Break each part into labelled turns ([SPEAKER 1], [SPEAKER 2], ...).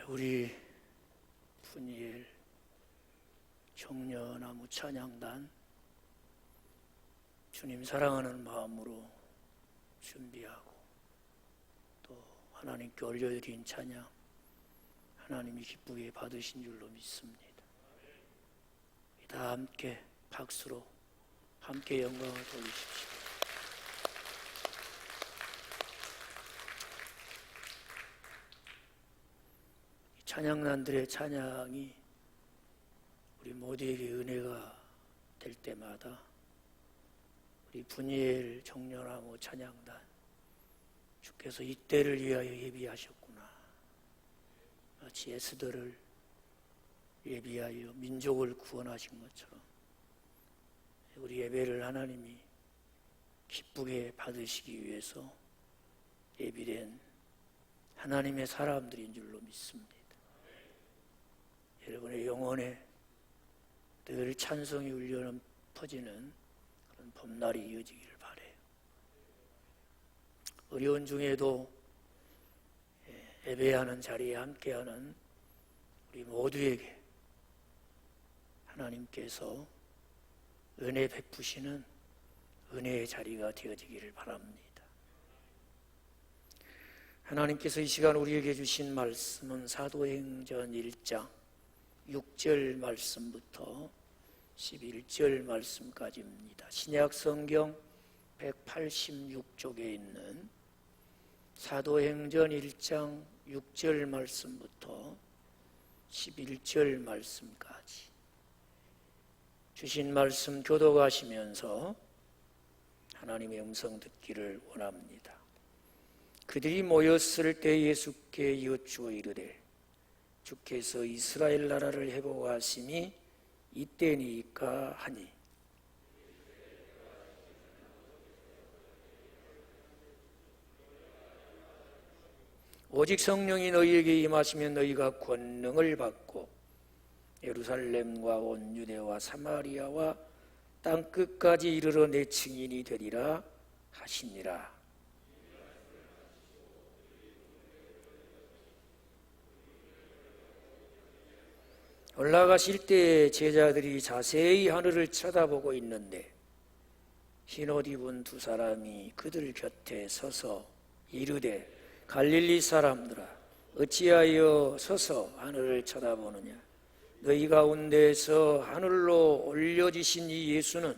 [SPEAKER 1] 우리 푸니엘 청년나무 찬양단 주님 사랑하는 마음으로 준비하고 또 하나님께 올려드린 찬양 하나님이 기쁘게 받으신 줄로 믿습니다. 다 함께 박수로 함께 영광을 돌리십시오. 찬양단들의 찬양이 우리 모두에게 은혜가 될 때마다 우리 푸니엘 청년나무 찬양단 주께서 이때를 위하여 예비하셨구나, 마치 에스더를 예비하여 민족을 구원하신 것처럼 우리 예배를 하나님이 기쁘게 받으시기 위해서 예비된 하나님의 사람들인 줄로 믿습니다. 여러분의 영혼에 늘 찬송이 울려 퍼지는 그런 봄날이 이어지기를 바라요. 어려운 중에도 예배하는 자리에 함께하는 우리 모두에게 하나님께서 은혜 베푸시는 은혜의 자리가 되어지기를 바랍니다. 하나님께서 이 시간 우리에게 주신 말씀은 사도행전 1장 6절 말씀부터 11절 말씀까지입니다. 신약 성경 186쪽에 있는 사도행전 1장 6절 말씀부터 11절 말씀까지 주신 말씀 교독하시면서 하나님의 음성 듣기를 원합니다. 그들이 모였을 때 예수께 여쭈어 이르되 주께서 이스라엘 나라를 회복하심이 이때니까 하니 오직 성령이 너희에게 임하시면 너희가 권능을 받고 예루살렘과 온 유대와 사마리아와 땅끝까지 이르러 내 증인이 되리라 하시니라. 올라가실 때 제자들이 자세히 하늘을 쳐다보고 있는데 흰옷 입은 두 사람이 그들 곁에 서서 이르되 갈릴리 사람들아 어찌하여 서서 하늘을 쳐다보느냐. 너희 가운데서 하늘로 올려지신 이 예수는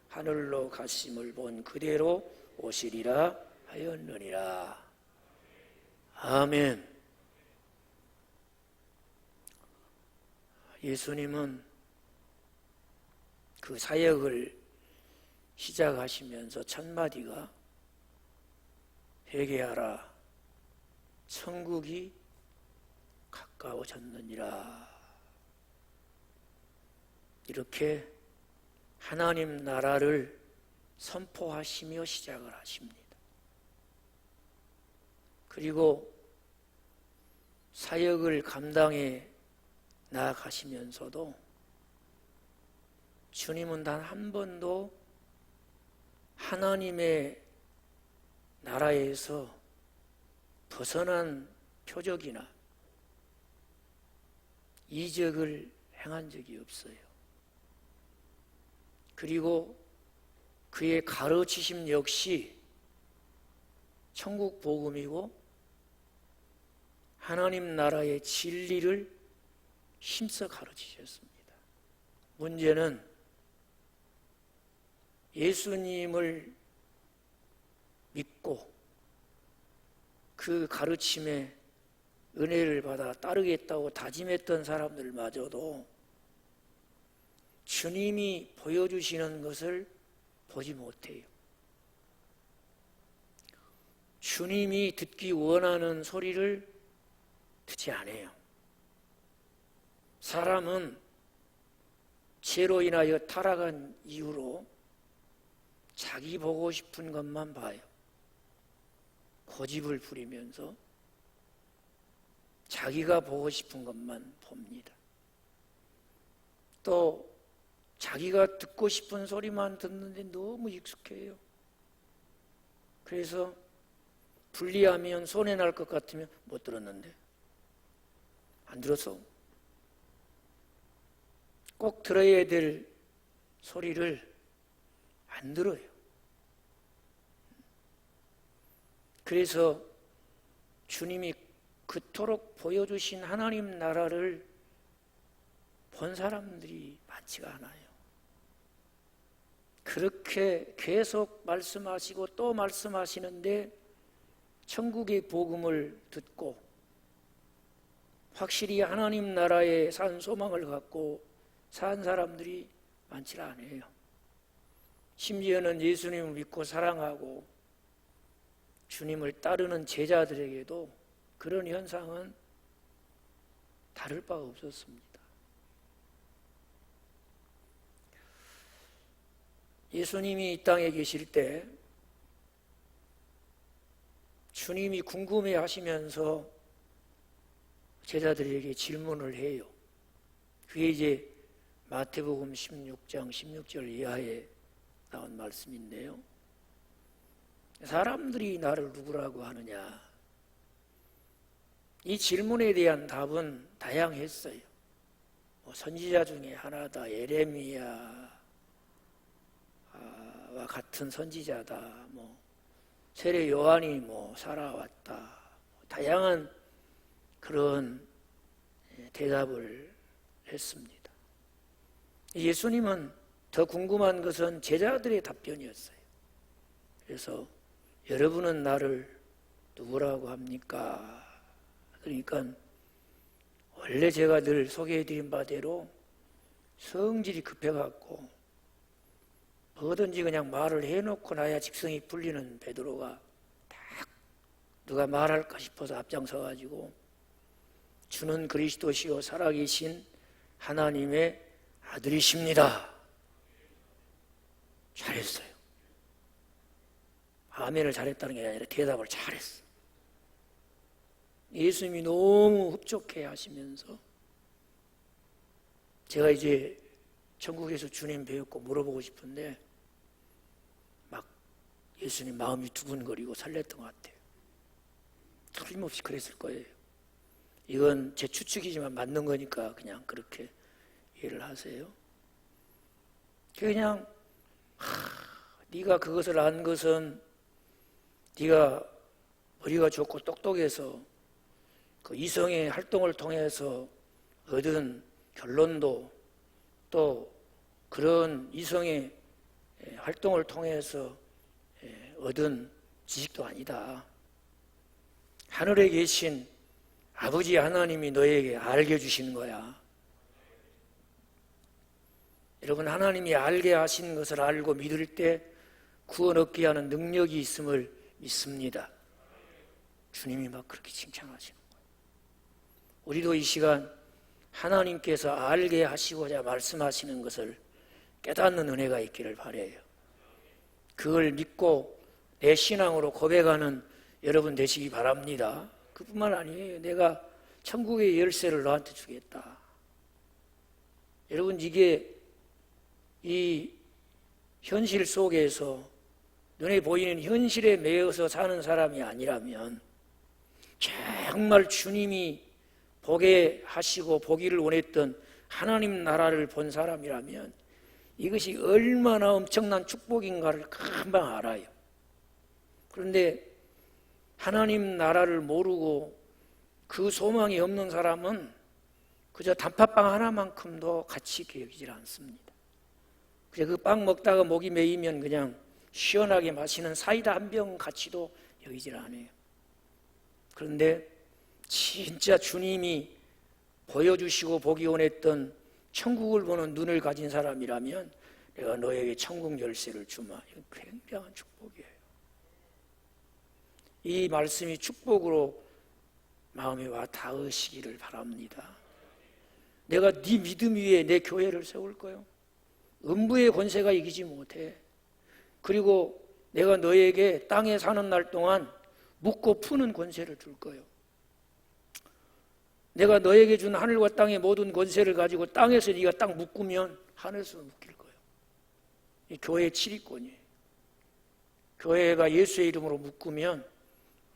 [SPEAKER 1] 하늘로 가심을 본 그대로 오시리라 하였느니라. 아멘. 예수님은 그 사역을 시작하시면서 첫 마디가 회개하라 천국이 가까워졌느니라, 이렇게 하나님 나라를 선포하시며 시작을 하십니다. 그리고 사역을 감당해 나아가시면서도 주님은 단 한 번도 하나님의 나라에서 벗어난 표적이나 이적을 행한 적이 없어요. 그리고 그의 가르치심 역시 천국 복음이고 하나님 나라의 진리를 힘써 가르치셨습니다. 문제는 예수님을 믿고 그 가르침에 은혜를 받아 따르겠다고 다짐했던 사람들마저도 주님이 보여주시는 것을 보지 못해요. 주님이 듣기 원하는 소리를 듣지 않아요. 사람은 죄로 인하여 타락한 이후로 자기 보고 싶은 것만 봐요. 고집을 부리면서 자기가 보고 싶은 것만 봅니다. 또 자기가 듣고 싶은 소리만 듣는데 너무 익숙해요. 그래서 분리하면 손해날 것 같으면 못 들었는데 안 들었어? 꼭 들어야 될 소리를 안 들어요. 그래서 주님이 그토록 보여주신 하나님 나라를 본 사람들이 많지가 않아요. 그렇게 계속 말씀하시고 또 말씀하시는데 천국의 복음을 듣고 확실히 하나님 나라에 산 소망을 갖고 산 사람들이 많지 않아요. 심지어는 예수님을 믿고 사랑하고 주님을 따르는 제자들에게도 그런 현상은 다를 바가 없었습니다. 예수님이 이 땅에 계실 때 주님이 궁금해 하시면서 제자들에게 질문을 해요. 그게 이제 마태복음 16장 16절 이하에 나온 말씀인데요. 사람들이 나를 누구라고 하느냐? 이 질문에 대한 답은 다양했어요. 선지자 중에 하나다, 예레미야와 같은 선지자다, 세례 요한이 살아왔다, 다양한 그런 대답을 했습니다. 예수님은 더 궁금한 것은 제자들의 답변이었어요. 그래서 여러분은 나를 누구라고 합니까? 그러니까 원래 제가 늘 소개해드린 바대로 성질이 급해갖고 뭐든지 그냥 말을 해놓고 나야 직성이 풀리는 베드로가 딱 누가 말할까 싶어서 앞장서가지고 주는 그리스도시요 살아계신 하나님의 아들이십니다. 잘했어요. 아멘을 잘했다는 게 아니라 대답을 잘했어. 예수님이 너무 흡족해 하시면서 제가 이제 천국에서 주님 배웠고 물어보고 싶은데 막 예수님 마음이 두근거리고 설렜던 것 같아요. 틀림없이 그랬을 거예요. 이건 제 추측이지만 맞는 거니까 그냥 그렇게 이해를 하세요. 그냥 네가 그것을 안 것은 네가 머리가 좋고 똑똑해서 그 이성의 활동을 통해서 얻은 결론도 또 그런 이성의 활동을 통해서 얻은 지식도 아니다. 하늘에 계신 아버지 하나님이 너에게 알게 주시는 거야. 여러분, 하나님이 알게 하신 것을 알고 믿을 때 구원 얻게 하는 능력이 있음을 믿습니다. 주님이 막 그렇게 칭찬하시는 거예요. 우리도 이 시간 하나님께서 알게 하시고자 말씀하시는 것을 깨닫는 은혜가 있기를 바라요. 그걸 믿고 내 신앙으로 고백하는 여러분 되시기 바랍니다. 그뿐만 아니에요. 내가 천국의 열쇠를 너한테 주겠다. 여러분, 이게 이 현실 속에서 눈에 보이는 현실에 매여서 사는 사람이 아니라면, 정말 주님이 보게 하시고 보기를 원했던 하나님 나라를 본 사람이라면 이것이 얼마나 엄청난 축복인가를 금방 알아요. 그런데 하나님 나라를 모르고 그 소망이 없는 사람은 그저 단팥빵 하나만큼도 가치 있게 여기질 않습니다. 그저 그 빵 먹다가 목이 메이면 그냥 시원하게 마시는 사이다 한 병 가치도 여기질 않아요. 그런데 진짜 주님이 보여주시고 보기 원했던 천국을 보는 눈을 가진 사람이라면 내가 너에게 천국 열쇠를 주마. 이건 굉장한 축복이에요. 이 말씀이 축복으로 마음에 와 닿으시기를 바랍니다. 내가 네 믿음 위에 내 교회를 세울 거요. 음부의 권세가 이기지 못해. 그리고 내가 너에게 땅에 사는 날 동안 묶고 푸는 권세를 줄 거예요. 내가 너에게 준 하늘과 땅의 모든 권세를 가지고 땅에서 네가 딱 묶으면 하늘에서 묶일 거예요. 이 교회의 치리권이에요. 교회가 예수의 이름으로 묶으면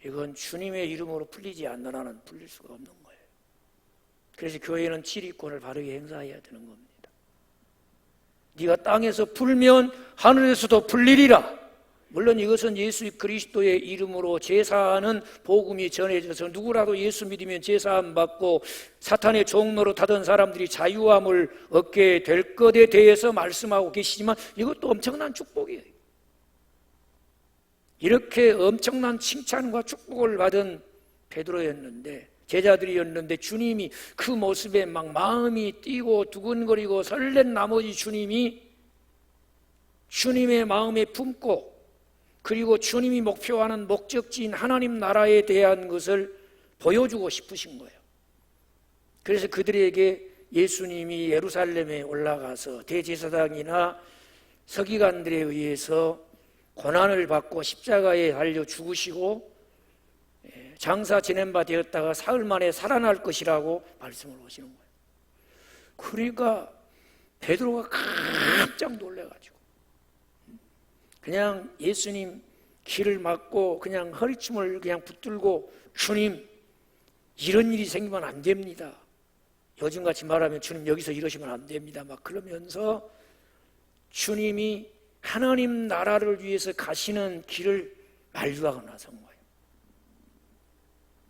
[SPEAKER 1] 이건 주님의 이름으로 풀리지 않는 한은 풀릴 수가 없는 거예요. 그래서 교회는 지리권을 바르게 행사해야 되는 겁니다. 네가 땅에서 풀면 하늘에서도 풀리리라. 물론 이것은 예수 그리스도의 이름으로 제사하는 복음이 전해져서 누구라도 예수 믿으면 제사함 받고 사탄의 종로로 타던 사람들이 자유함을 얻게 될 것에 대해서 말씀하고 계시지만 이것도 엄청난 축복이에요. 이렇게 엄청난 칭찬과 축복을 받은 베드로였는데, 제자들이었는데, 주님이 그 모습에 막 마음이 뛰고 두근거리고 설렌 나머지 주님이 주님의 마음에 품고, 그리고 주님이 목표하는 목적지인 하나님 나라에 대한 것을 보여주고 싶으신 거예요. 그래서 그들에게 예수님이 예루살렘에 올라가서 대제사장이나 서기관들에 의해서 고난을 받고 십자가에 달려 죽으시고 장사 지낸 바 되었다가 사흘 만에 살아날 것이라고 말씀을 하시는 거예요. 그러니까 베드로가 깜짝 놀래가지고 그냥 예수님 길을 막고 그냥 허리춤을 그냥 붙들고, 주님, 이런 일이 생기면 안 됩니다. 요즘같이 말하면 주님 여기서 이러시면 안 됩니다. 막 그러면서 주님이 하나님 나라를 위해서 가시는 길을 만류하고 나선 거예요.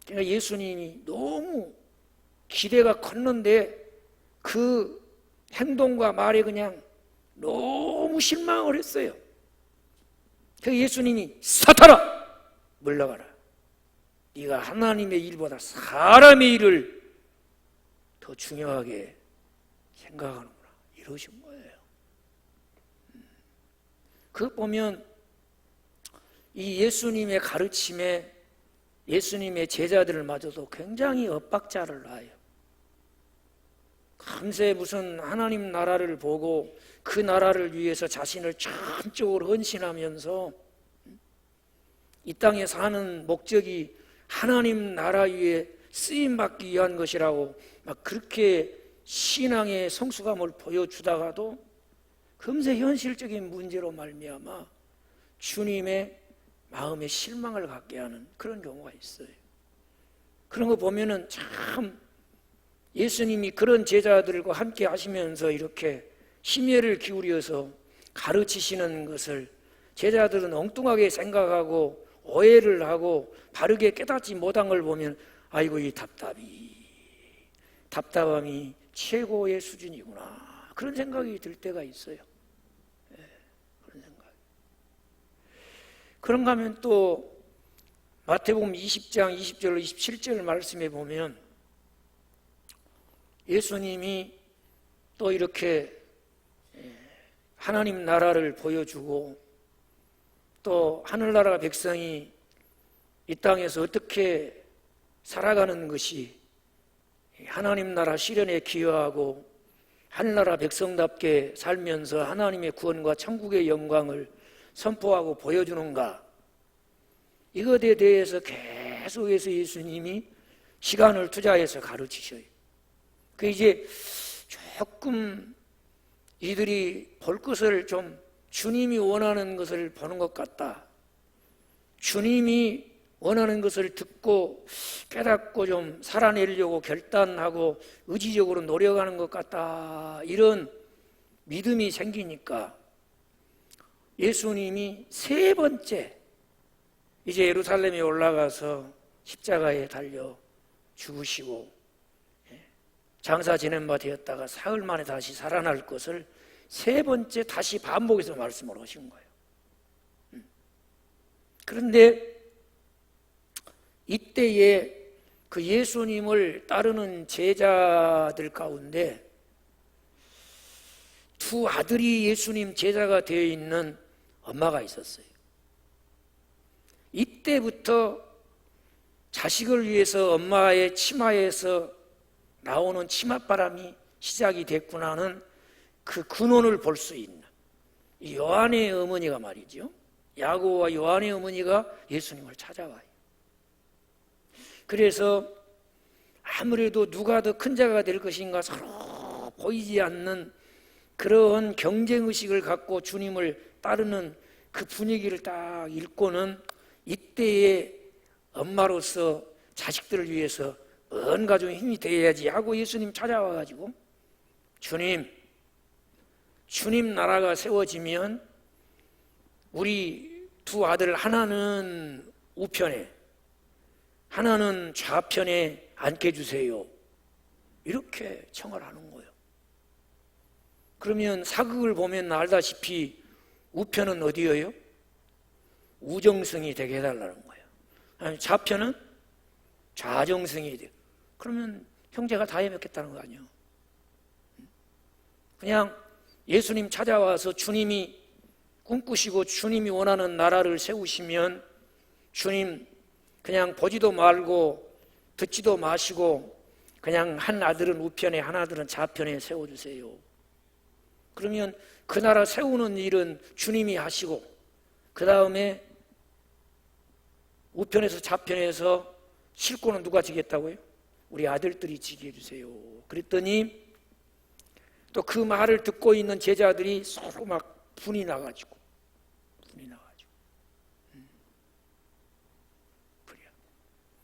[SPEAKER 1] 그러니까 예수님이 너무 기대가 컸는데 그 행동과 말에 그냥 너무 실망을 했어요. 그 예수님이 사탄아 물러가라. 네가 하나님의 일보다 사람의 일을 더 중요하게 생각하는구나, 이러신 거예요. 그거 보면 이 예수님의 가르침에 예수님의 제자들을 마저도 굉장히 엇박자를 놔요. 금세 무슨 하나님 나라를 보고 그 나라를 위해서 자신을 전적으로 헌신하면서 이 땅에 사는 목적이 하나님 나라 위에 쓰임받기 위한 것이라고 막 그렇게 신앙의 성숙함을 보여주다가도 금세 현실적인 문제로 말미암아 주님의 마음에 실망을 갖게 하는 그런 경우가 있어요. 그런 거 보면은 참 예수님이 그런 제자들과 함께 하시면서 이렇게 심혈을 기울여서 가르치시는 것을 제자들은 엉뚱하게 생각하고 오해를 하고 바르게 깨닫지 못한 걸 보면 아이고 이 답답함이 최고의 수준이구나, 그런 생각이 들 때가 있어요. 그런 생각. 그런가 하면 또 마태복음 20장 20절 27절 말씀에 보면 예수님이 또 이렇게 하나님 나라를 보여주고 또 하늘나라 백성이 이 땅에서 어떻게 살아가는 것이 하나님 나라 실현에 기여하고 하늘나라 백성답게 살면서 하나님의 구원과 천국의 영광을 선포하고 보여주는가, 이것에 대해서 계속해서 예수님이 시간을 투자해서 가르치셔요. 그 이제 조금 이들이 볼 것을 좀 주님이 원하는 것을 보는 것 같다, 주님이 원하는 것을 듣고 깨닫고 좀 살아내려고 결단하고 의지적으로 노력하는 것 같다, 이런 믿음이 생기니까 예수님이 세 번째 이제 예루살렘에 올라가서 십자가에 달려 죽으시고 장사 지낸 바 되었다가 사흘 만에 다시 살아날 것을 세 번째 다시 반복해서 말씀을 하신 거예요. 그런데 이때에 그 예수님을 따르는 제자들 가운데 두 아들이 예수님 제자가 되어 있는 엄마가 있었어요. 이때부터 자식을 위해서 엄마의 치마에서 나오는 치맛바람이 시작이 됐구나는 그 근원을 볼 수 있는 이 요한의 어머니가 말이죠, 야고보와 요한의 어머니가 예수님을 찾아와요. 그래서 아무래도 누가 더 큰 자가 될 것인가 서로 보이지 않는 그런 경쟁의식을 갖고 주님을 따르는 그 분위기를 딱 읽고는 이때의 엄마로서 자식들을 위해서 뭔가 좀 힘이 돼야지 하고 예수님 찾아와가지고 주님 나라가 세워지면 우리 두 아들 하나는 우편에 하나는 좌편에 앉게 해주세요. 이렇게 청을 하는 거예요. 그러면 사극을 보면 알다시피 우편은 어디예요? 우정승이 되게 해달라는 거예요. 아니, 좌편은 좌정승이 돼. 그러면 형제가 다 해먹겠다는 거 아니에요. 그냥 예수님 찾아와서 주님이 꿈꾸시고 주님이 원하는 나라를 세우시면 주님 그냥 보지도 말고 듣지도 마시고 그냥 한 아들은 우편에 한 아들은 좌편에 세워주세요. 그러면 그 나라 세우는 일은 주님이 하시고 그 다음에 우편에서 좌편에서 싣고는 누가 지겠다고요? 우리 아들들이 지게 해주세요. 그랬더니 또 그 말을 듣고 있는 제자들이 서로 막 분이 나가지고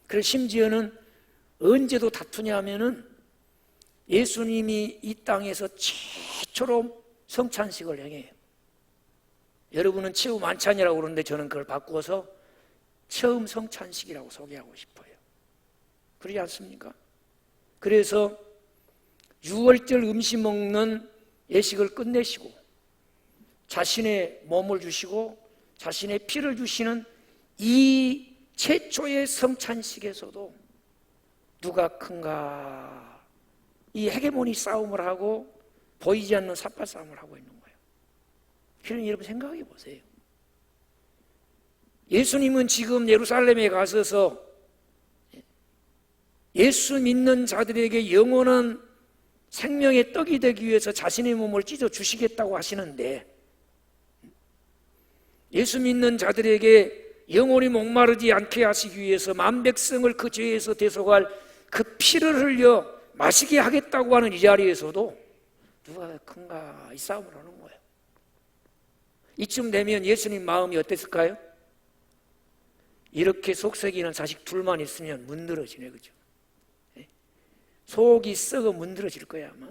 [SPEAKER 1] 그래서 심지어는 언제도 다투냐 하면은 예수님이 이 땅에서 최초로 성찬식을 행해요. 여러분은 최후 만찬이라고 그러는데 저는 그걸 바꾸어서 처음 성찬식이라고 소개하고 싶어요. 그러지 않습니까? 그래서 6월절 음식 먹는 예식을 끝내시고 자신의 몸을 주시고 자신의 피를 주시는 이 최초의 성찬식에서도 누가 큰가 이 헤게모니 싸움을 하고 보이지 않는 삿발 싸움을 하고 있는 거예요. 그럼 여러분 생각해 보세요. 예수님은 지금 예루살렘에 가셔서 예수 믿는 자들에게 영원한 생명의 떡이 되기 위해서 자신의 몸을 찢어 주시겠다고 하시는데 예수 믿는 자들에게 영원히 목마르지 않게 하시기 위해서 만백성을 그 죄에서 대속할 그 피를 흘려 마시게 하겠다고 하는 이 자리에서도 누가 큰가 이 싸움을 하는 거예요. 이쯤 되면 예수님 마음이 어땠을까요? 이렇게 속썩이는 자식 둘만 있으면 문드러지네, 그죠? 속이 썩어 문드러질 거야 아마.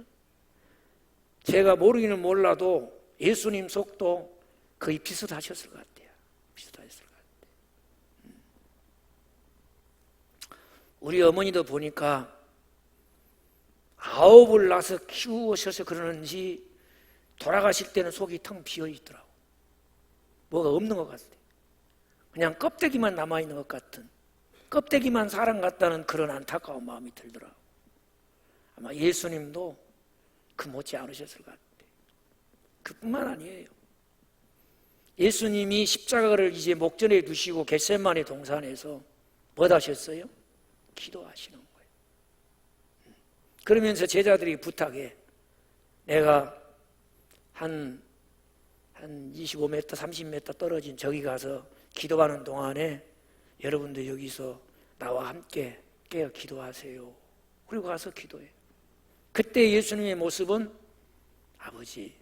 [SPEAKER 1] 제가 모르기는 몰라도 예수님 속도 거의 비슷하셨을 것 같아요. 비슷하셨을 것 같아요. 우리 어머니도 보니까 9을 낳아서 키우셔서 그러는지 돌아가실 때는 속이 텅 비어 있더라고. 뭐가 없는 것 같아. 그냥 껍데기만 남아있는 것 같은, 껍데기만 사랑 같다는 그런 안타까운 마음이 들더라고. 아마 예수님도 그 못지 않으셨을 것 같아요. 그뿐만 아니에요. 예수님이 십자가를 이제 목전에 두시고 겟세마네 동산에서 뭐 하셨어요? 기도하시는 거예요. 그러면서 제자들이 부탁해. 내가 한 25m, 30m 떨어진 저기 가서 기도하는 동안에 여러분들 여기서 나와 함께 깨어 기도하세요. 그리고 가서 기도해. 그때 예수님의 모습은 아버지,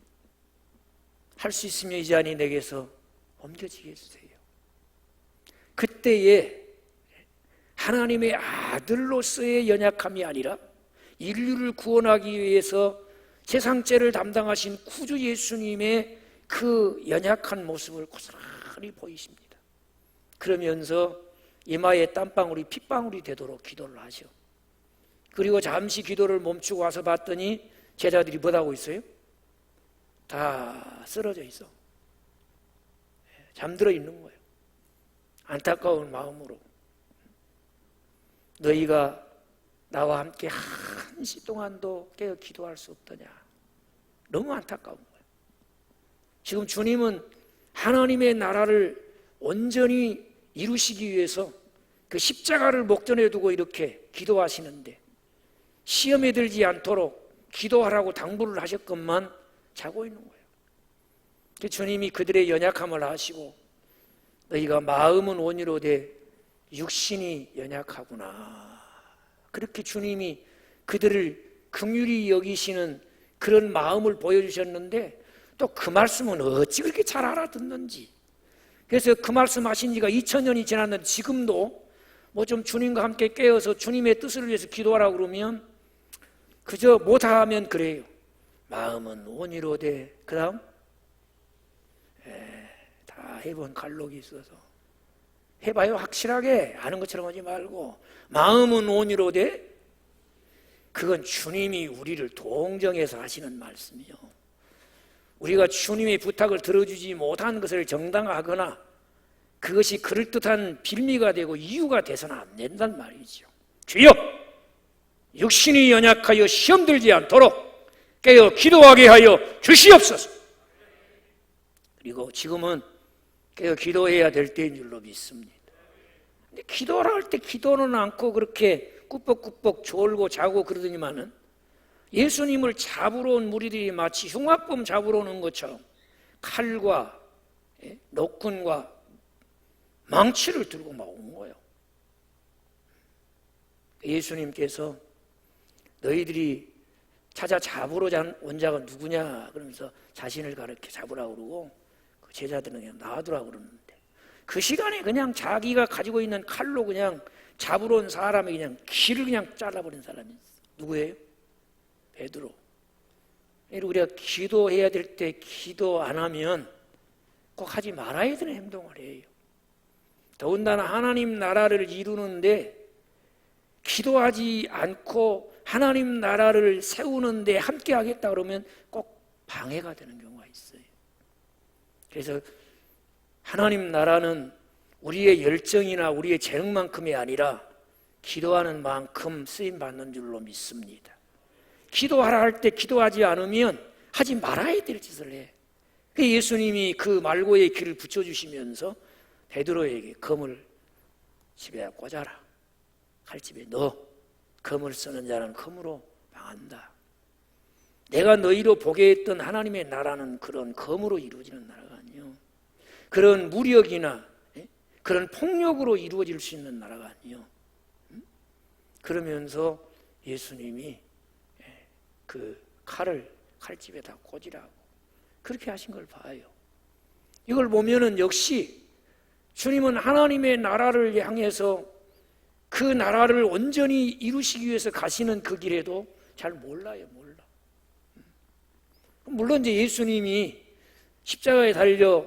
[SPEAKER 1] 할 수 있으면 이 잔이 내게서 옮겨지게 해주세요. 그때에 하나님의 아들로서의 연약함이 아니라 인류를 구원하기 위해서 세상죄를 담당하신 구주 예수님의 그 연약한 모습을 고스란히 보이십니다. 그러면서 이마에 땀방울이 핏방울이 되도록 기도를 하셔. 그리고 잠시 기도를 멈추고 와서 봤더니 제자들이 뭐하고 있어요? 다 쓰러져 있어. 잠들어 있는 거예요. 안타까운 마음으로. 너희가 나와 함께 한시 동안도 깨어 기도할 수 없더냐. 너무 안타까운 거예요. 지금 주님은 하나님의 나라를 온전히 이루시기 위해서 그 십자가를 목전에 두고 이렇게 기도하시는데 시험에 들지 않도록 기도하라고 당부를 하셨건만 자고 있는 거예요. 주님이 그들의 연약함을 아시고 너희가 마음은 온유로되 육신이 연약하구나. 그렇게 주님이 그들을 긍휼히 여기시는 그런 마음을 보여주셨는데 또 그 말씀은 어찌 그렇게 잘 알아듣는지. 그래서 그 말씀 하신 지가 2000년이 지났는데 지금도 뭐 좀 주님과 함께 깨어서 주님의 뜻을 위해서 기도하라고 그러면 그저 못하면 그래요. 마음은 온이로되 그 다음 다 해본 갈록이 있어서 해봐요. 확실하게 아는 것처럼 하지 말고 마음은 온이로되 그건 주님이 우리를 동정해서 하시는 말씀이요. 우리가 주님의 부탁을 들어주지 못한 것을 정당화하거나 그것이 그럴듯한 빌미가 되고 이유가 돼서는 안 된단 말이죠. 주여 육신이 연약하여 시험 들지 않도록 깨어 기도하게 하여 주시옵소서. 그리고 지금은 깨어 기도해야 될 때인 줄로 믿습니다. 근데 기도를 할 때 기도는 않고 그렇게 꾸벅꾸벅 졸고 자고 그러더니만은 예수님을 잡으러 온 무리들이 마치 흉악범 잡으러 오는 것처럼 칼과 노끈과 망치를 들고 막 온 거예요. 예수님께서 너희들이 찾아 잡으러 온 자가 누구냐 그러면서 자신을 가르쳐 잡으라고 그러고 그 제자들은 그냥 놔두라고 그러는데 그 시간에 그냥 자기가 가지고 있는 칼로 그냥 잡으러 온 사람이 그냥 귀를 그냥 잘라버린 사람이 있어요. 누구예요? 베드로. 우리가 기도해야 될 때 기도 안 하면 꼭 하지 말아야 되는 행동을 해요. 더군다나 하나님 나라를 이루는데 기도하지 않고 하나님 나라를 세우는데 함께 하겠다 그러면 꼭 방해가 되는 경우가 있어요. 그래서 하나님 나라는 우리의 열정이나 우리의 재능만큼이 아니라 기도하는 만큼 쓰임받는 줄로 믿습니다. 기도하라 할 때 기도하지 않으면 하지 말아야 될 짓을 해. 예수님이 그 말고의 길을 붙여주시면서 베드로에게 검을 집에 꽂아라. 칼집에 넣어. 검을 쓰는 자는 검으로 망한다. 내가 너희로 보게 했던 하나님의 나라는 그런 검으로 이루어지는 나라가 아니요. 그런 무력이나 그런 폭력으로 이루어질 수 있는 나라가 아니요. 그러면서 예수님이 그 칼집에다 꽂으라고 그렇게 하신 걸 봐요. 이걸 보면은 역시 주님은 하나님의 나라를 향해서 그 나라를 온전히 이루시기 위해서 가시는 그 길에도 잘 몰라요. 몰라. 물론 이제 예수님이 십자가에 달려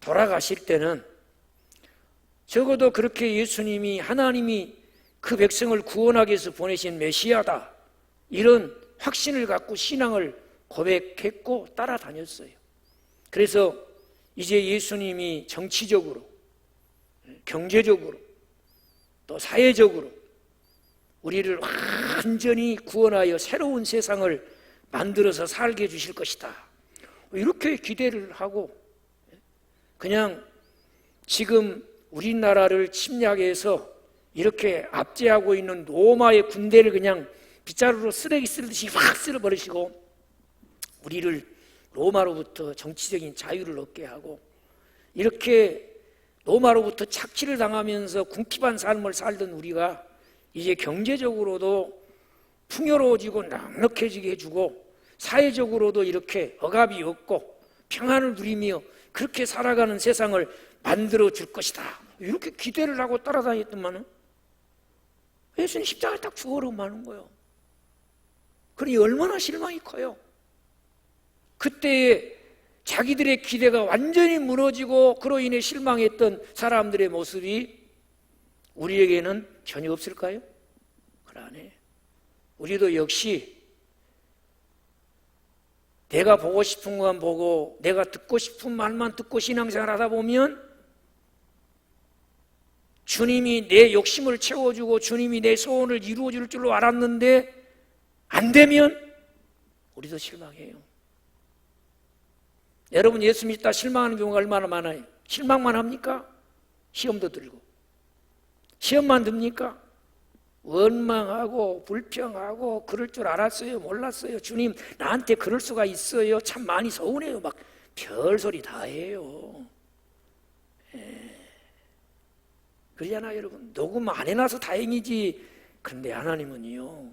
[SPEAKER 1] 돌아가실 때는 적어도 그렇게 예수님이 하나님이 그 백성을 구원하기 위해서 보내신 메시아다 이런 확신을 갖고 신앙을 고백했고 따라다녔어요. 그래서 이제 예수님이 정치적으로 경제적으로 또 사회적으로 우리를 완전히 구원하여 새로운 세상을 만들어서 살게 해주실 것이다 이렇게 기대를 하고 그냥 지금 우리나라를 침략해서 이렇게 압제하고 있는 로마의 군대를 그냥 빗자루로 쓰레기 쓰듯이 확 쓸어버리시고 우리를 로마로부터 정치적인 자유를 얻게 하고 이렇게 로마로부터 착취를 당하면서 궁핍한 삶을 살던 우리가 이제 경제적으로도 풍요로워지고 넉넉해지게 해주고 사회적으로도 이렇게 억압이 없고 평안을 누리며 그렇게 살아가는 세상을 만들어 줄 것이다 이렇게 기대를 하고 따라다녔더만은 예수님 십자가에 딱 죽어버리고 마는 거예요. 그러니 얼마나 실망이 커요. 그때에 자기들의 기대가 완전히 무너지고 그로 인해 실망했던 사람들의 모습이 우리에게는 전혀 없을까요? 그러네. 우리도 역시 내가 보고 싶은 것만 보고 내가 듣고 싶은 말만 듣고 신앙생활 하다 보면 주님이 내 욕심을 채워주고 주님이 내 소원을 이루어줄 줄로 알았는데 안 되면 우리도 실망해요. 여러분 예수 믿다 실망하는 경우가 얼마나 많아요. 실망만 합니까? 시험도 들고 시험만 듭니까? 원망하고 불평하고 그럴 줄 알았어요? 몰랐어요? 주님 나한테 그럴 수가 있어요? 참 많이 서운해요. 막 별소리 다 해요. 그러잖아요 여러분. 녹음 안 해놔서 다행이지. 그런데 하나님은요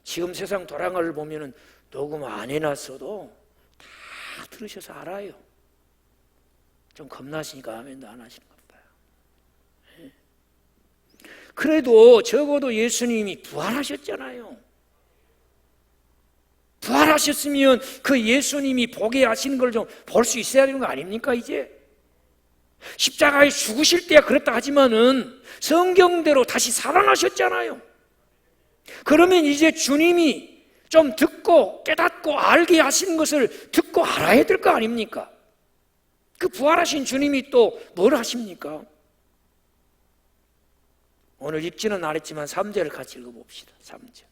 [SPEAKER 1] 지금 세상 도랑을 보면은 녹음 안 해놨어도 다 들으셔서 알아요. 좀 겁나시니까 아멘도 안 하시는 것 봐요. 그래도 적어도 예수님이 부활하셨잖아요. 부활하셨으면 그 예수님이 보게 하시는 걸 좀 볼 수 있어야 되는 거 아닙니까? 이제 십자가에 죽으실 때야 그렇다 하지만은 성경대로 다시 살아나셨잖아요. 그러면 이제 주님이 좀 듣고 깨닫고 알게 하시는 것을 듣고 알아야 될 거 아닙니까? 그 부활하신 주님이 또 뭘 하십니까? 오늘 읽지는 않았지만 3절을 같이 읽어봅시다. 3절.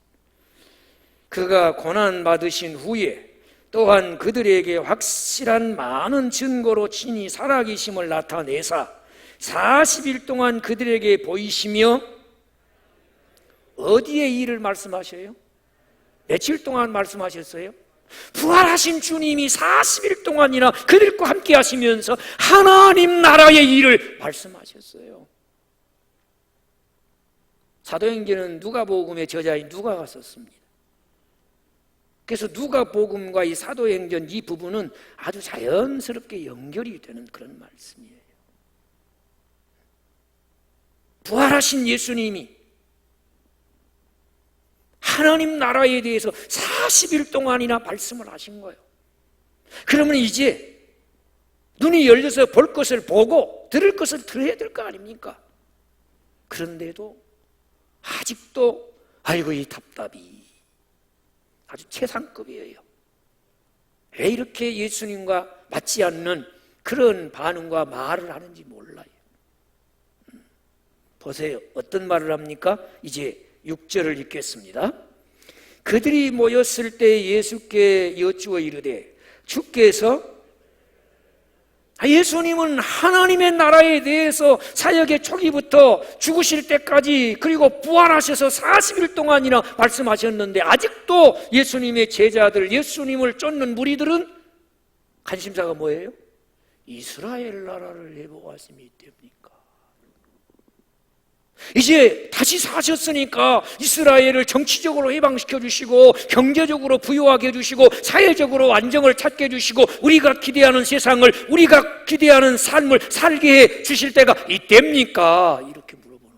[SPEAKER 1] 그가 고난받으신 후에 또한 그들에게 확실한 많은 증거로 친히 살아계심을 나타내사 40일 동안 그들에게 보이시며 어디에 일을 말씀하셔요? 며칠 동안 말씀하셨어요? 부활하신 주님이 40일 동안이나 그들과 함께 하시면서 하나님 나라의 일을 말씀하셨어요. 사도행전은 누가복음의 저자인 누가가 썼습니다. 그래서 누가복음과 이 사도행전 이 부분은 아주 자연스럽게 연결이 되는 그런 말씀이에요. 부활하신 예수님이 하나님 나라에 대해서 40일 동안이나 말씀을 하신 거예요. 그러면 이제 눈이 열려서 볼 것을 보고 들을 것을 들어야 될 거 아닙니까? 그런데도 아직도 아이고 이 답답이 아주 최상급이에요. 왜 이렇게 예수님과 맞지 않는 그런 반응과 말을 하는지 몰라요. 보세요. 어떤 말을 합니까? 이제 6절을 읽겠습니다. 그들이 모였을 때 예수께 여쭈어 이르되 주께서 예수님은 하나님의 나라에 대해서 사역의 초기부터 죽으실 때까지 그리고 부활하셔서 40일 동안이나 말씀하셨는데 아직도 예수님의 제자들, 예수님을 쫓는 무리들은 관심사가 뭐예요? 이스라엘 나라를 회복하심이 됩니까? 이제 다시 사셨으니까 이스라엘을 정치적으로 해방시켜 주시고 경제적으로 부유하게 해주시고 사회적으로 안정을 찾게 해주시고 우리가 기대하는 세상을 우리가 기대하는 삶을 살게 해 주실 때가 이때입니까? 이렇게 물어보는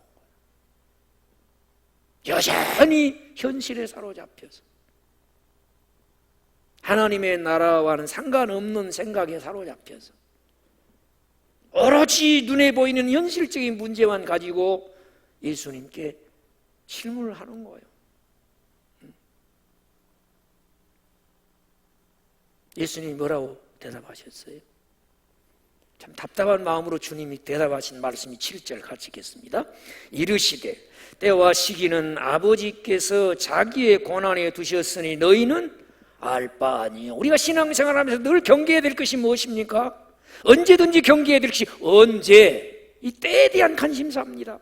[SPEAKER 1] 거예요. 여전히 현실에 사로잡혀서 하나님의 나라와는 상관없는 생각에 사로잡혀서 오로지 눈에 보이는 현실적인 문제만 가지고 예수님께 질문을 하는 거예요. 예수님이 뭐라고 대답하셨어요? 참 답답한 마음으로 주님이 대답하신 말씀이 7절 같이 읽겠습니다. 이르시되 때와 시기는 아버지께서 자기의 고난에 두셨으니 너희는 알 바 아니요. 우리가 신앙생활하면서 늘 경계해야 될 것이 무엇입니까? 언제든지 경계해야 될 것이 언제? 이 때에 대한 관심사입니다.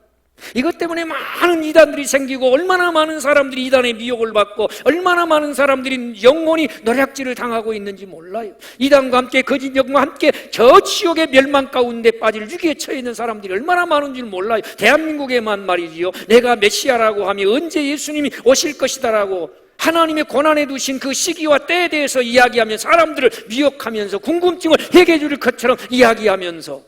[SPEAKER 1] 이것 때문에 많은 이단들이 생기고 얼마나 많은 사람들이 이단의 미혹을 받고 얼마나 많은 사람들이 영원히 노략질을 당하고 있는지 몰라요. 이단과 함께 거짓 영과 함께 저 지옥의 멸망 가운데 빠질 위기에 처해 있는 사람들이 얼마나 많은 줄 몰라요. 대한민국에만 말이지요, 내가 메시아라고 하며 언제 예수님이 오실 것이다라고 하나님의 고난에 두신 그 시기와 때에 대해서 이야기하며 사람들을 미혹하면서 궁금증을 해결해 줄 것처럼 이야기하면서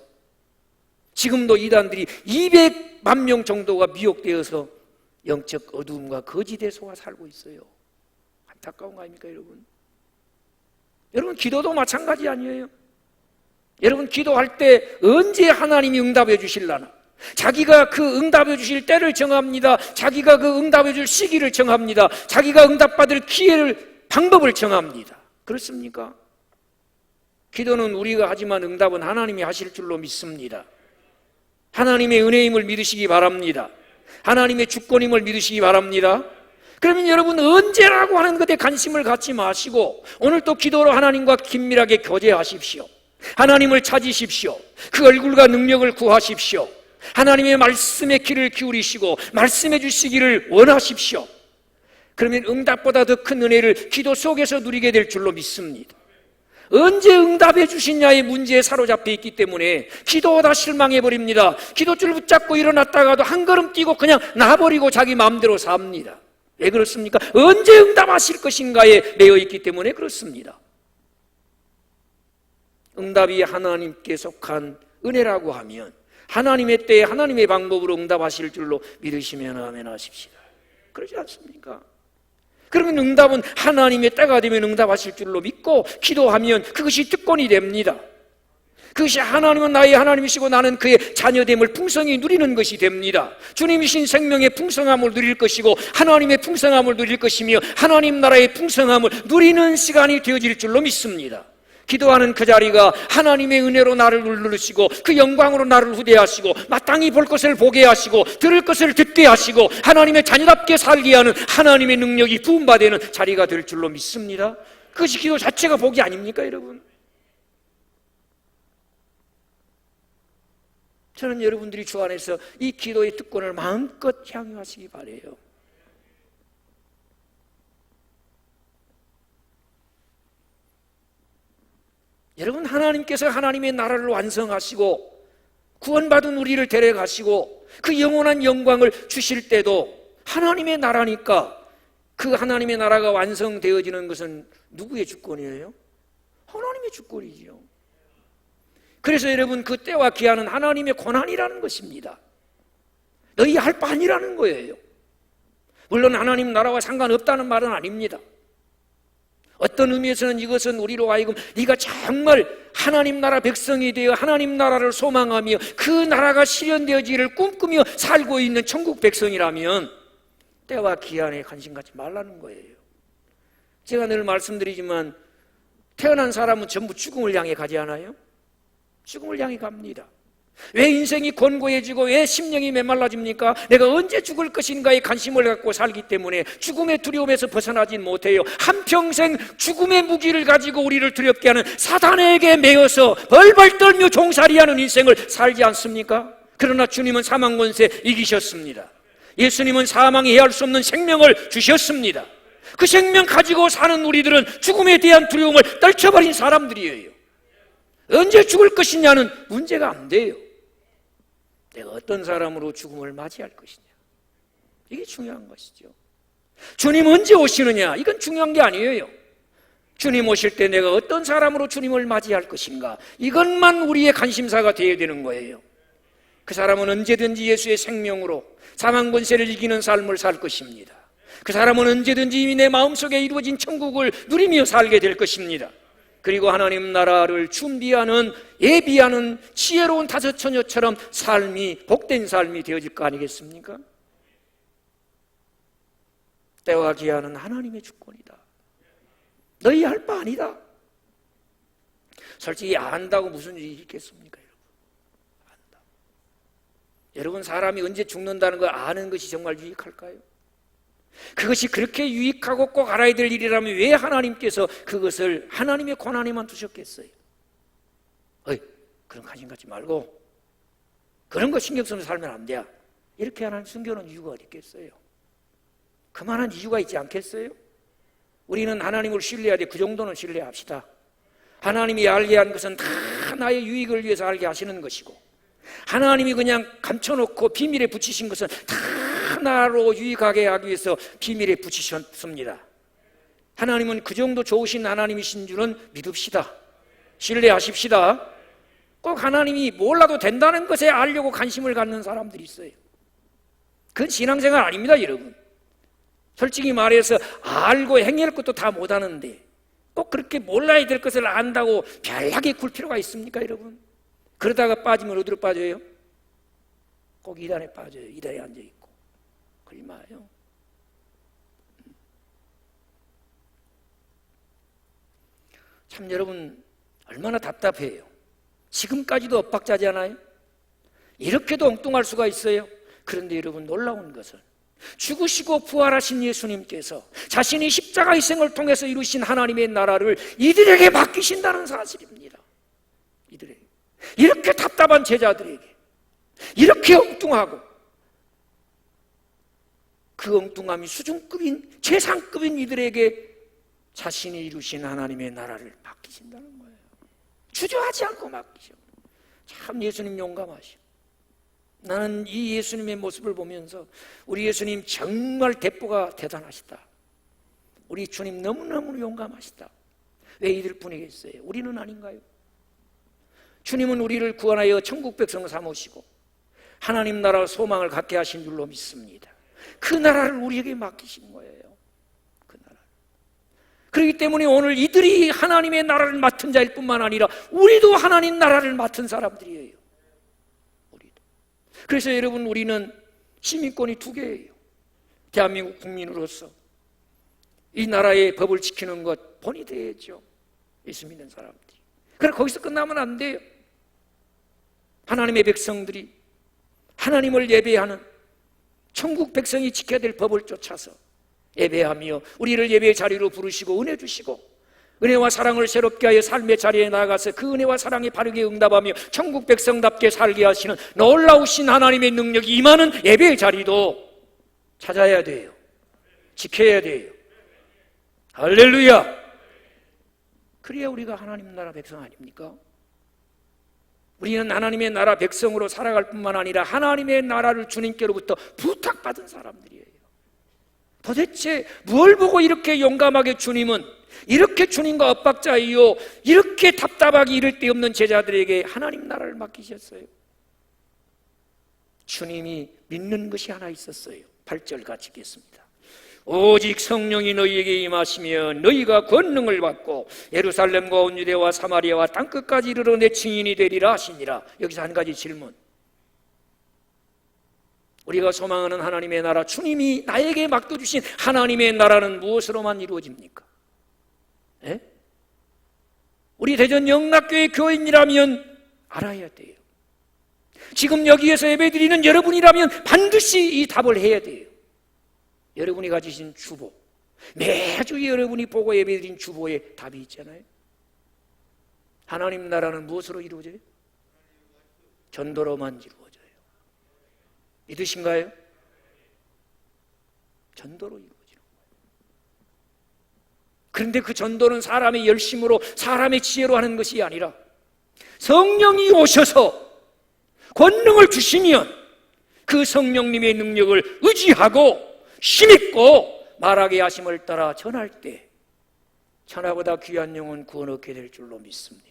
[SPEAKER 1] 지금도 이단들이 200만 명 정도가 미혹되어서 영적 어두움과 거짓에 속아 살고 있어요. 안타까운 거 아닙니까, 여러분? 여러분, 기도도 마찬가지 아니에요? 여러분, 기도할 때 언제 하나님이 응답해 주실라나? 자기가 그 응답해 주실 때를 정합니다. 자기가 그 응답해 줄 시기를 정합니다. 자기가 응답받을 방법을 정합니다. 그렇습니까? 기도는 우리가 하지만 응답은 하나님이 하실 줄로 믿습니다. 하나님의 은혜임을 믿으시기 바랍니다. 하나님의 주권임을 믿으시기 바랍니다. 그러면 여러분, 언제라고 하는 것에 관심을 갖지 마시고 오늘 또 기도로 하나님과 긴밀하게 교제하십시오. 하나님을 찾으십시오. 그 얼굴과 능력을 구하십시오. 하나님의 말씀에 귀를 기울이시고 말씀해 주시기를 원하십시오. 그러면 응답보다 더 큰 은혜를 기도 속에서 누리게 될 줄로 믿습니다. 언제 응답해 주시냐의 문제에 사로잡혀 있기 때문에 기도하다 실망해버립니다. 기도줄 붙잡고 일어났다가도 한 걸음 뛰고 그냥 놔버리고 자기 마음대로 삽니다. 왜 그렇습니까? 언제 응답하실 것인가에 매여 있기 때문에 그렇습니다. 응답이 하나님께 속한 은혜라고 하면 하나님의 때에 하나님의 방법으로 응답하실 줄로 믿으시면 아멘 하십시다. 그러지 않습니까? 그러면 응답은 하나님의 때가 되면 응답하실 줄로 믿고 기도하면 그것이 특권이 됩니다. 그것이 하나님은 나의 하나님이시고 나는 그의 자녀됨을 풍성히 누리는 것이 됩니다. 주님이신 생명의 풍성함을 누릴 것이고 하나님의 풍성함을 누릴 것이며 하나님 나라의 풍성함을 누리는 시간이 되어질 줄로 믿습니다. 기도하는 그 자리가 하나님의 은혜로 나를 누르시고 그 영광으로 나를 후대하시고 마땅히 볼 것을 보게 하시고 들을 것을 듣게 하시고 하나님의 자녀답게 살게 하는 하나님의 능력이 부음받는 자리가 될 줄로 믿습니다. 그것이 기도 자체가 복이 아닙니까, 여러분? 저는 여러분들이 주 안에서 이 기도의 특권을 마음껏 향유하시기 바라요. 여러분, 하나님께서 하나님의 나라를 완성하시고 구원받은 우리를 데려가시고 그 영원한 영광을 주실 때도 하나님의 나라니까 그 하나님의 나라가 완성되어지는 것은 누구의 주권이에요? 하나님의 주권이지요. 그래서 여러분, 그 때와 기한은 하나님의 권한이라는 것입니다. 너희 할 바 아니라는 거예요. 물론 하나님 나라와 상관없다는 말은 아닙니다. 어떤 의미에서는 이것은 우리로 하여금 네가 정말 하나님 나라 백성이 되어 하나님 나라를 소망하며 그 나라가 실현되어지기를 꿈꾸며 살고 있는 천국 백성이라면 때와 기한에 관심 갖지 말라는 거예요. 제가 늘 말씀드리지만 태어난 사람은 전부 죽음을 향해 가지 않아요? 죽음을 향해 갑니다. 왜 인생이 곤고해지고 왜 심령이 메말라집니까? 내가 언제 죽을 것인가에 관심을 갖고 살기 때문에 죽음의 두려움에서 벗어나진 못해요. 한평생 죽음의 무기를 가지고 우리를 두렵게 하는 사단에게 매여서 벌벌 떨며 종살이하는 인생을 살지 않습니까? 그러나 주님은 사망 권세 이기셨습니다. 예수님은 사망이 해할 수 없는 생명을 주셨습니다. 그 생명 가지고 사는 우리들은 죽음에 대한 두려움을 떨쳐버린 사람들이에요. 언제 죽을 것이냐는 문제가 안 돼요. 내가 어떤 사람으로 죽음을 맞이할 것이냐, 이게 중요한 것이죠. 주님 언제 오시느냐, 이건 중요한 게 아니에요. 주님 오실 때 내가 어떤 사람으로 주님을 맞이할 것인가, 이것만 우리의 관심사가 되어야 되는 거예요. 그 사람은 언제든지 예수의 생명으로 사망 권세를 이기는 삶을 살 것입니다. 그 사람은 언제든지 이미 내 마음속에 이루어진 천국을 누리며 살게 될 것입니다. 그리고 하나님 나라를 준비하는, 예비하는 지혜로운 다섯 처녀처럼 삶이, 복된 삶이 되어질 거 아니겠습니까? 때와 기한은 하나님의 주권이다. 너희 할 바 아니다. 솔직히 안다고 무슨 일이 있겠습니까, 여러분? 안다. 여러분, 사람이 언제 죽는다는 걸 아는 것이 정말 유익할까요? 그것이 그렇게 유익하고 꼭 알아야 될 일이라면 왜 하나님께서 그것을 하나님의 권한에만 두셨겠어요? 그런 관심 갖지 말고 그런 거 신경 쓰면서 살면 안 돼. 이렇게 하나님 숨겨놓은 이유가 어디 있겠어요? 그만한 이유가 있지 않겠어요? 우리는 하나님을 신뢰해야 돼. 그 정도는 신뢰합시다. 하나님이 알게 한 것은 다 나의 유익을 위해서 알게 하시는 것이고, 하나님이 그냥 감춰놓고 비밀에 붙이신 것은 다 나로 유익하게 하기 위해서 비밀에 붙이셨습니다. 하나님은 그 정도 좋으신 하나님이신 줄은 믿읍시다. 신뢰하십시다. 꼭 하나님이 몰라도 된다는 것에 알려고 관심을 갖는 사람들이 있어요. 그건 신앙생활 아닙니다, 여러분. 솔직히 말해서 알고 행할 것도 다 못하는데 꼭 그렇게 몰라야 될 것을 안다고 별나게 굴 필요가 있습니까, 여러분? 그러다가 빠지면 어디로 빠져요? 꼭 이단에 빠져요. 이단에 앉아있고 걸리마요. 참 여러분, 얼마나 답답해요. 지금까지도 엇박자잖아요. 이렇게도 엉뚱할 수가 있어요. 그런데 여러분, 놀라운 것은 죽으시고 부활하신 예수님께서 자신이 십자가 희생을 통해서 이루신 하나님의 나라를 이들에게 맡기신다는 사실입니다. 이들에게, 이렇게 답답한 제자들에게, 이렇게 엉뚱하고 그 엉뚱함이 수준급인, 최상급인 이들에게 자신이 이루신 하나님의 나라를 맡기신다는 거예요. 주저하지 않고 맡기셔. 참 예수님 용감하셔. 나는 이 예수님의 모습을 보면서 우리 예수님 정말 대포가 대단하시다. 우리 주님 너무너무 용감하시다. 왜 이들 뿐이겠어요? 우리는 아닌가요? 주님은 우리를 구원하여 천국 백성 삼으시고 하나님 나라 소망을 갖게 하신 줄로 믿습니다. 그 나라를 우리에게 맡기신 거예요. 그 나라. 그렇기 때문에 오늘 이들이 하나님의 나라를 맡은 자일 뿐만 아니라 우리도 하나님 나라를 맡은 사람들이에요. 우리도. 그래서 여러분, 우리는 시민권이 2개예요. 대한민국 국민으로서 이 나라의 법을 지키는 것 본이 되어야죠. 예수 믿는 사람들이. 그러나 거기서 끝나면 안 돼요. 하나님의 백성들이 하나님을 예배하는 천국 백성이 지켜야 될 법을 쫓아서 예배하며 우리를 예배의 자리로 부르시고 은혜 주시고 은혜와 사랑을 새롭게 하여 삶의 자리에 나아가서 그 은혜와 사랑에 바르게 응답하며 천국 백성답게 살게 하시는 놀라우신 하나님의 능력이 임하는 예배의 자리도 찾아야 돼요. 지켜야 돼요. 할렐루야. 그래야 우리가 하나님 나라 백성 아닙니까? 우리는 하나님의 나라 백성으로 살아갈 뿐만 아니라 하나님의 나라를 주님께로부터 부탁받은 사람들이에요. 도대체 뭘 보고 이렇게 용감하게 주님은 이렇게 주님과 엇박자이요 이렇게 답답하게 이를 데 없는 제자들에게 하나님 나라를 맡기셨어요? 주님이 믿는 것이 하나 있었어요. 8절 같이 읽겠습니다. 오직 성령이 너희에게 임하시면 너희가 권능을 받고 예루살렘과 온 유대와 사마리아와 땅끝까지 이르러 내 증인이 되리라 하시니라. 여기서 한 가지 질문. 우리가 소망하는 하나님의 나라, 주님이 나에게 맡겨주신 하나님의 나라는 무엇으로만 이루어집니까? 에? 우리 대전 영락교회 교인이라면 알아야 돼요. 지금 여기에서 예배드리는 여러분이라면 반드시 이 답을 해야 돼요. 여러분이 가지신 주보, 매주 여러분이 보고 예배드린 주보에 답이 있잖아요. 하나님 나라는 무엇으로 이루어져요? 전도로만 이루어져요. 믿으신가요? 전도로 이루어지는 거예요. 그런데 그 전도는 사람의 열심으로 사람의 지혜로 하는 것이 아니라 성령이 오셔서 권능을 주시면 그 성령님의 능력을 의지하고 힘있고 말하게 하심을 따라 전할 때 천하보다 귀한 영혼 구원 얻게 될 줄로 믿습니다.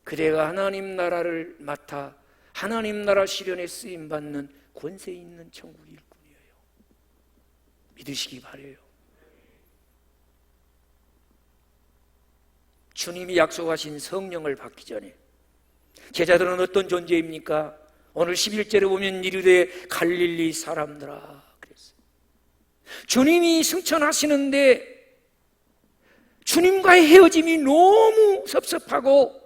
[SPEAKER 1] 그대가 하나님 나라를 맡아 하나님 나라 실현에 쓰임받는 권세 있는 천국일 뿐이에요. 믿으시기 바라요. 주님이 약속하신 성령을 받기 전에 제자들은 어떤 존재입니까? 오늘 11절에 보면 이르되 갈릴리 사람들아 그랬어요. 주님이 승천하시는데 주님과의 헤어짐이 너무 섭섭하고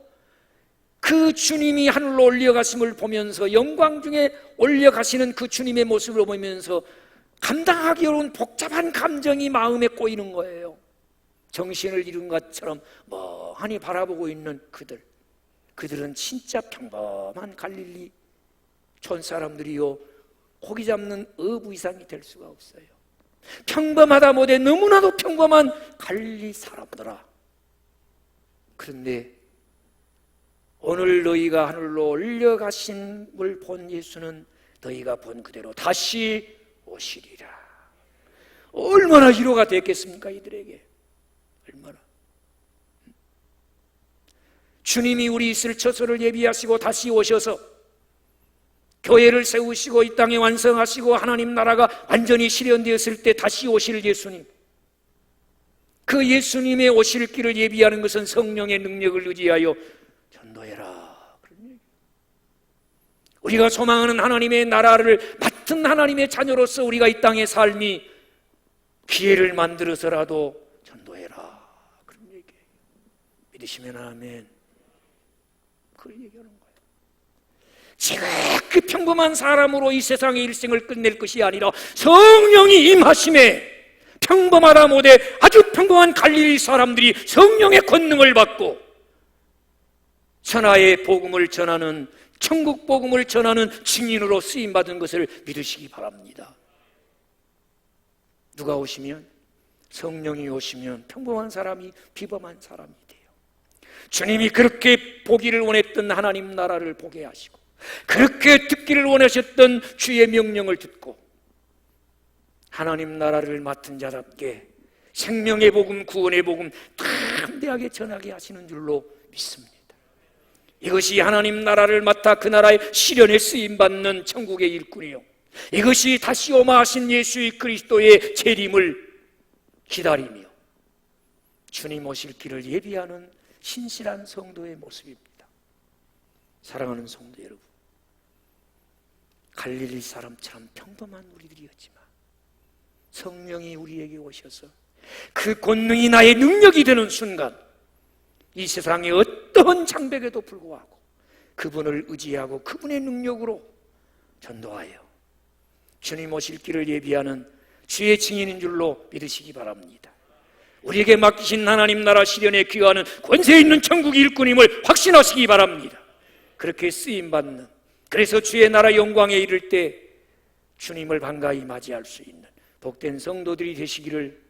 [SPEAKER 1] 그 주님이 하늘로 올려가심을 보면서 영광 중에 올려가시는 그 주님의 모습을 보면서 감당하기 어려운 복잡한 감정이 마음에 꼬이는 거예요. 정신을 잃은 것처럼 멍하니 바라보고 있는 그들은 진짜 평범한 갈릴리 촌 사람들이요 고기 잡는 어부 이상이 될 수가 없어요. 평범하다 못해 너무나도 평범한 갈릴리 사람들아. 그런데 오늘 너희가 하늘로 올려가심을 본 예수는 너희가 본 그대로 다시 오시리라. 얼마나 위로가 됐겠습니까 이들에게. 얼마나. 주님이 우리 있을 처소를 예비하시고 다시 오셔서 교회를 세우시고 이 땅에 완성하시고 하나님 나라가 완전히 실현되었을 때 다시 오실 예수님, 그 예수님의 오실 길을 예비하는 것은 성령의 능력을 의지하여 전도해라. 그런 얘기. 우리가 소망하는 하나님의 나라를 맡은 하나님의 자녀로서 우리가 이 땅의 삶이 기회를 만들어서라도 전도해라. 그런 얘기예요. 믿으시면 아멘. 그런 얘기하는 거예요. 지극히 평범한 사람으로 이 세상의 일생을 끝낼 것이 아니라 성령이 임하심에 평범하다 못해 아주 평범한 갈릴리 사람들이 성령의 권능을 받고 천하의 복음을 전하는, 천국 복음을 전하는 증인으로 쓰임받은 것을 믿으시기 바랍니다. 누가 오시면? 성령이 오시면 평범한 사람이 비범한 사람이 돼요. 주님이 그렇게 보기를 원했던 하나님 나라를 보게 하시고 그렇게 듣기를 원하셨던 주의 명령을 듣고 하나님 나라를 맡은 자답게 생명의 복음, 구원의 복음 담대하게 전하게 하시는 줄로 믿습니다. 이것이 하나님 나라를 맡아 그 나라의 실현에 쓰임받는 천국의 일꾼이요, 이것이 다시 오마 하신 예수 그리스도의 재림을 기다리며 주님 오실 길을 예비하는 신실한 성도의 모습입니다. 사랑하는 성도 여러분, 갈릴리 사람처럼 평범한 우리들이었지만 성령이 우리에게 오셔서 그 권능이 나의 능력이 되는 순간, 이 세상의 어떠한 장벽에도 불구하고 그분을 의지하고 그분의 능력으로 전도하여 주님 오실 길을 예비하는 주의 증인인 줄로 믿으시기 바랍니다. 우리에게 맡기신 하나님 나라 실현에 귀하는 권세 있는 천국 일꾼임을 확신하시기 바랍니다. 그렇게 쓰임받는, 그래서 주의 나라 영광에 이를 때 주님을 반가이 맞이할 수 있는 복된 성도들이 되시기를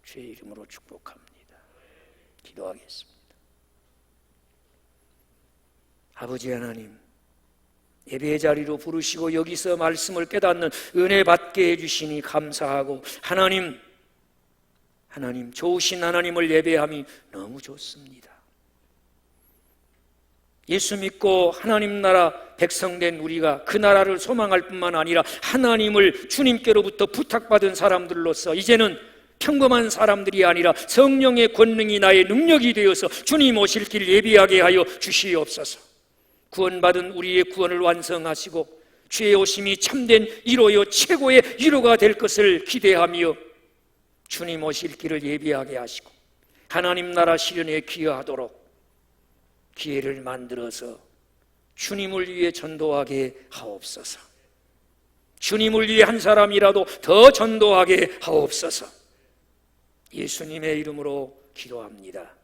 [SPEAKER 1] 주의 이름으로 축복합니다. 기도하겠습니다. 아버지 하나님, 예배의 자리로 부르시고 여기서 말씀을 깨닫는 은혜 받게 해주시니 감사하고, 하나님 좋으신 하나님을 예배함이 너무 좋습니다. 예수 믿고 하나님 나라 백성된 우리가 그 나라를 소망할 뿐만 아니라 하나님을 주님께로부터 부탁받은 사람들로서 이제는 평범한 사람들이 아니라 성령의 권능이 나의 능력이 되어서 주님 오실 길 예비하게 하여 주시옵소서. 구원받은 우리의 구원을 완성하시고 주의 오심이 참된 위로요 최고의 위로가 될 것을 기대하며 주님 오실 길을 예비하게 하시고 하나님 나라 실현에 기여하도록 기회를 만들어서 주님을 위해 전도하게 하옵소서. 주님을 위해 한 사람이라도 더 전도하게 하옵소서. 예수님의 이름으로 기도합니다.